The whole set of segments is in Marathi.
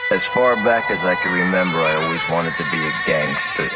As far back as I can remember, I always wanted to be a gangster.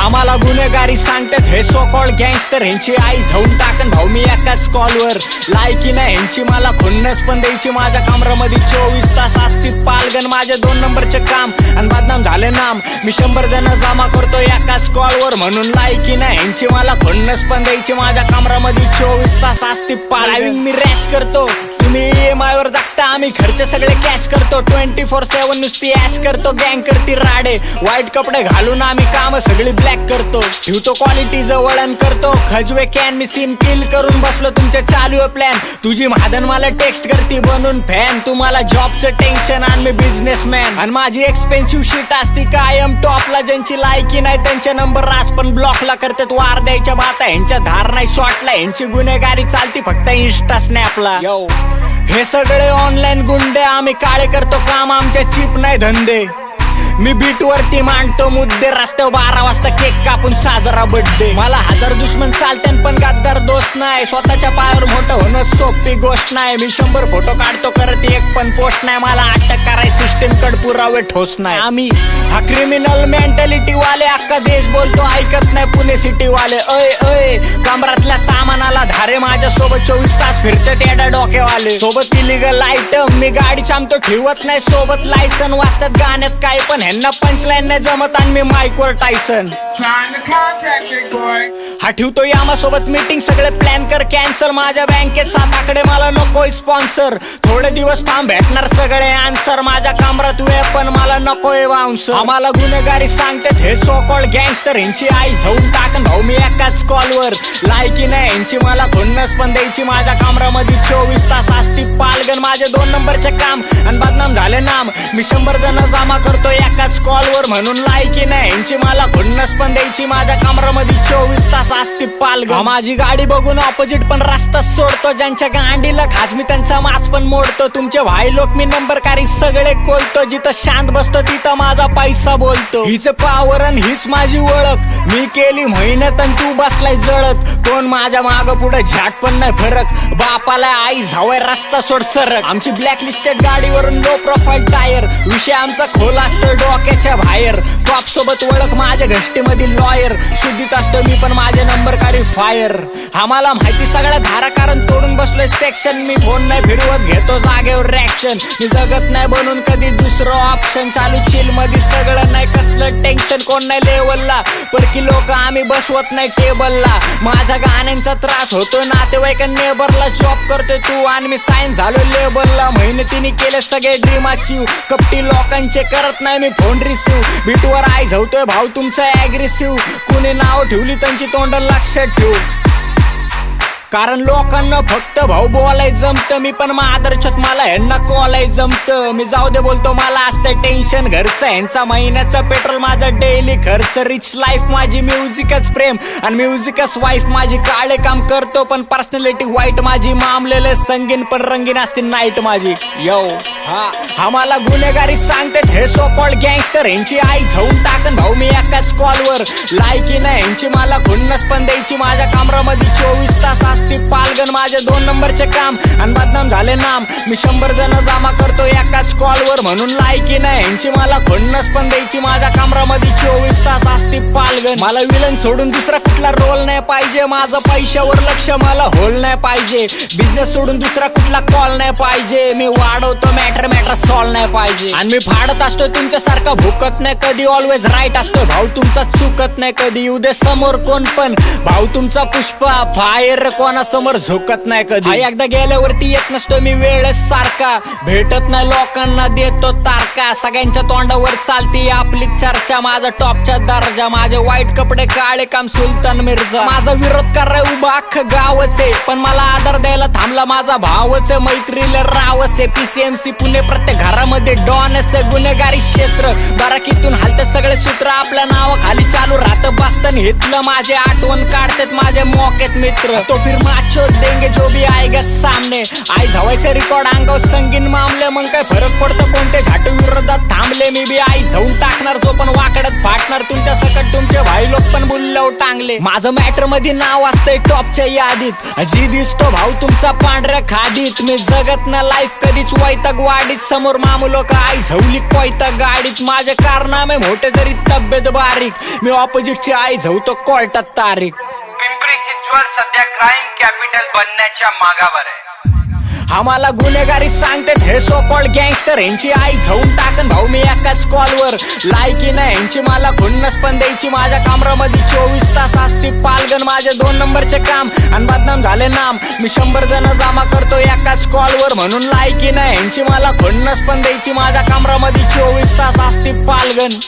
आम्हाला गुन्हेगारी सांगतात हे सो कॉल्ड गँगस्टर, ह्यांची आई जाऊन टाकन भाऊ मी एकाच कॉलवर. लायकी नाही ह्यांची मला खुन्नस पण द्यायची, माझ्या कमरामध्ये 24 तास असतील पालगन. माझे 2 नंबरचे काम आणि बदनाम झाले नाम, मी 100 जण जमा करतो एकाच कॉलवर. म्हणून लायकी नाही ह्यांची मला खुन्नस पण द्यायची, माझ्या कमरामध्ये 24 तास असतील पालगन. मी रॅश करतो, तुम्ही EMI वर जगता, आम्ही खर्च सगळे कॅश करतो. 24/7 नुसती ॲश करतो, गँग करती राडे. व्हाईट कपडे घालून आम्ही काम सगळी ब्लॅक करतो, ठेवतो क्वालिटीचं वळण करतो. खजवे कॅन मी सीन किल करून बसलो, तुमच्या चालू आहे प्लॅन. तुझी महादन मला टेक्स्ट करती बनून फॅन, तुम्हाला जॉबचं टेन्शन आणि मी बिझनेसमॅन. आणि माझी एक्सपेन्सिव्ह शीट असती कायम टॉपला, ज्यांची लायकी नाही त्यांचे नंबर राज पण ब्लॉकला करतात. वार द्यायच्या बाता ह्यांच्या धार नाही शॉटला, ह्यांची गुन्हेगारी चालती फक्त इंस्टा स्नॅपला. हे सगळे ऑनलाईन गुंडे, आम्ही काळे करतो काम, आमच्या चिप नाही धंदे. मी बीट वरती मांडतो मुद्दे, रस्त्यावर 12 वाजता केक कापून साजरा बर्थडे. मला 1000 दुश्मन चालते पण गद्दार दोस्त नाही, स्वतःच्या पायावर मोठं होणं सोपी गोष्ट नाही. मी 100 फोटो काढतो करत एक पण पोस्ट नाही, मला अटक कराय सिस्टीम कड पुरावे ठोस नाही. आम्ही हा क्रिमिनल मेंटॅलिटी वाले, अख्खा देश बोलतो ऐकत नाही पुणे सिटी वाले. अय कमरातल्या सामानाला धारे, माझ्या सोबत 24 तास फिरतात एडा डोकेवाले. सोबत इलिगल आयटम, मी गाडी चामतो ठेवत नाही सोबत लायसन. वाचतात गाण्यात काय पण ह्यांना पंचलाईन नाही जमत आणि मी माईकवर टायसन. हा ठेवतो यामा सोबत मीटिंग, सगळे प्लॅन कर कॅन्सल. माझ्या बँकेत 7 आकडे, मला नकोय स्पॉन्सर. थोडे दिवस थांब भेटणार सगळे आन्सर, माझ्या कमरात पण मला नकोय बाउन्सर. आम्हाला गुन्हेगारी सांगतात हे सो कॉल्ड गँगस्टर, ह्यांची आई जाऊन टाकन भाऊ मी एकाच कॉलवर. लायकी नाही ह्यांची मला खुन्नस पण द्यायची, माझ्या कमरामध्ये 24 तास असती पालगन. माझे 2 नंबरचे काम आणि बदनाम झाले नाम, मी 100 जण जमा करतो एकाच कॉलवर. म्हणून लायकी नाही ह्यांची मला खुन्नस पण द्यायची, माझ्या कमरामध्ये 24 तास असती पालगन. माझी गाडी बघून ऑपोजिट पण रस्ता सोडतो, ज्यांच्या गांडीला खाज मी त्यांचा माच पण मोडतो. तुमचे भाई लोक मी नंबरकारी सगळे कोलतो, जिथं शांत बसतो तिथं माझा पैसा बोलतो. हिच पावर आणि हीच माझी ओळख, मी केली मेहनत आणि तू बसलाय जळत. कोण माझ्या माग पुढे झाट पण नाही फरक, बापाला आई झावाय रस्ता सोड सरक. आमची ब्लॅक लिस्टेड गाडीवरून लो प्रोफाईल टायर, विषय आमचा खोल असतो डोक्याच्या बाहेर. टॉप सोबत ओळख माझ्या घष्टीमधील लॉयर, शुद्धीत असतो मी पण माझे नंबरकारी फायर. आम्हाला माहिती सगळ्या धारा कारण तोडून बसलोय सेक्शन. मी फोन नाही फिरवत घेतो जागेवर रॅक्शन, मी जगत नाही बनून कधी दुसरं ऑप्शन. चालू चिल मध्ये सगळं नाही कसलं टेन्शन, कोण नाही लेवलला परकी लोक आम्ही बसवत नाही टेबलला. माझ्या गाण्यांचा त्रास होतो नातेवाईक नेबरला, जॉब करतोय तू आणि मी साईन झालो लेबलला. मेहनतीने केले सगळे ड्रीम अचीव, कपटी लोकांचे करत नाही मी फोन रिसीव. बीटवर आई झवतोय भाऊ तुमचा ऍग्रेसिव्ह, कुणी नाव ठेवली त्यांची तोंड लक्षात ठेवू. कारण लोकांना फक्त भाऊ बोलाय जमतं, मी पण आदर्शात मला ह्यांना कॉलाय जमतं. मी जाऊ दे बोलतो मला असतं टेन्शन घरचं, ह्यांचा महिन्याचं पेट्रोल माझा डेली खर्च. रिच लाईफ माझी म्युझिकच प्रेम आणि म्युझिकच वाईफ माझी. काळे काम करतो पण पर्सनॅलिटी वाईट माझी, मामलेले संगीन पण रंगीन असते नाईट माझी. यो आम्हाला गुन्हेगारी सांगतात हे सो कॉल्ड गँगस्टर, ह्यांची आई जाऊन टाकन भाऊ मी एकाच कॉलवर. लायकी नाही ह्यांची मला खुन्नस पण द्यायची, माझ्या कमरामध्ये 24 तास पालगन. माझे 2 नंबरचे काम आणि बदनाम झाले नाम, मी 100 जण जमा करतो एकाच कॉलवर. म्हणून लायकी नाही ह्यांची मला खुन्नस पण द्यायची, माझ्या कमरामध्ये 24 तास असती पालगन. मला विलन सोडून दुसरा कुठला रोल नाही पाहिजे, माझं पैशावर लक्ष मला होल नाही पाहिजे. बिझनेस सोडून दुसरा कुठला कॉल नाही पाहिजे, मी वाढवतो मॅटर सॉल्व नाही पाहिजे. आणि मी फाडत असतो तुमच्यासारखा भुकत नाही कधी, ऑलवेज राईट असतो भाऊ तुमचा चुकत नाही कधी. येऊ दे समोर कोण पण भाऊ तुमचा पुष्पा फायर, कोणासमोर झुकत नाही कधी. एकदा गेल्यावरती येत नसतो मी वेळच सारखा, भेटत नाही लोकांना देतो तारका. सगळ्यांच्या तोंडावर चालती आपली चर्चा, माझा टॉपचा दर्जा. माझे वाईट कपडे काळे काम सुलतान मिर्झा. माझा विरोध कराय उभा अख्खं गावच आहे, पण मला आदर द्यायला थांबला माझा भावच आहे. मैत्रीला रावच आहे, PCMC पुणे प्रत्येक घरामध्ये डॉनच आहे. गुन्हेगारी क्षेत्र बाराकीतून हालते सगळे सूत्र, आपल्या नावाखाली चालू राहतं बसतं पण हितलं माझे आठवण काढतात माझे मौकेत मित्र. तो फिर माचो देंगे जो भी आएगा सामने. आई झवायचे रेकॉर्ड अंगावर संगीन मामले. मग काय फरक पडतं कोणते झाटू विरोधात थांबले. मी बी आई जाऊन टाकणार जो पण वाकडत फाटणार. तुमच्या सकट तुमचे भाई लोक पण बुल्लव टांगले. माझं मॅटर मध्ये नाव असतंय टॉपच्या यादीत. जी दिसतो भाऊ तुमचा पांढऱ्या खादीत. मी जगत ना लाईफ कधीच वैताग वाढीत. समोर मामू लोक आई झवली कोयता गाडीत. माझे कारनामे मोठे जरी तब्येत बारीक. मी ऑपोजिटची आई झवतो कोर्टात तारीख. पिंपरी चिंचवड सध्या क्राईम कॅपिटल बनण्याच्या मागावर आहे. आम्हाला गुन्हेगारी सांगतात हे सो कॉल्ड गँगस्टर. ह्यांची आई जाऊन टाकन भाऊ मी एकाच कॉलवर. लायकी ना ह्यांची मला खुन्नस पण द्यायची. माझ्या कामरामध्ये 24 तास असते पालगन. माझे 2 नंबरचे काम आणि बदनाम झाले नाम. मी 100 जण जमा करतो एकाच कॉलवर. म्हणून लायकी ना ह्यांची मला खुन्नस पण द्यायची. माझ्या कामरामध्ये 24 तास असते पालगन.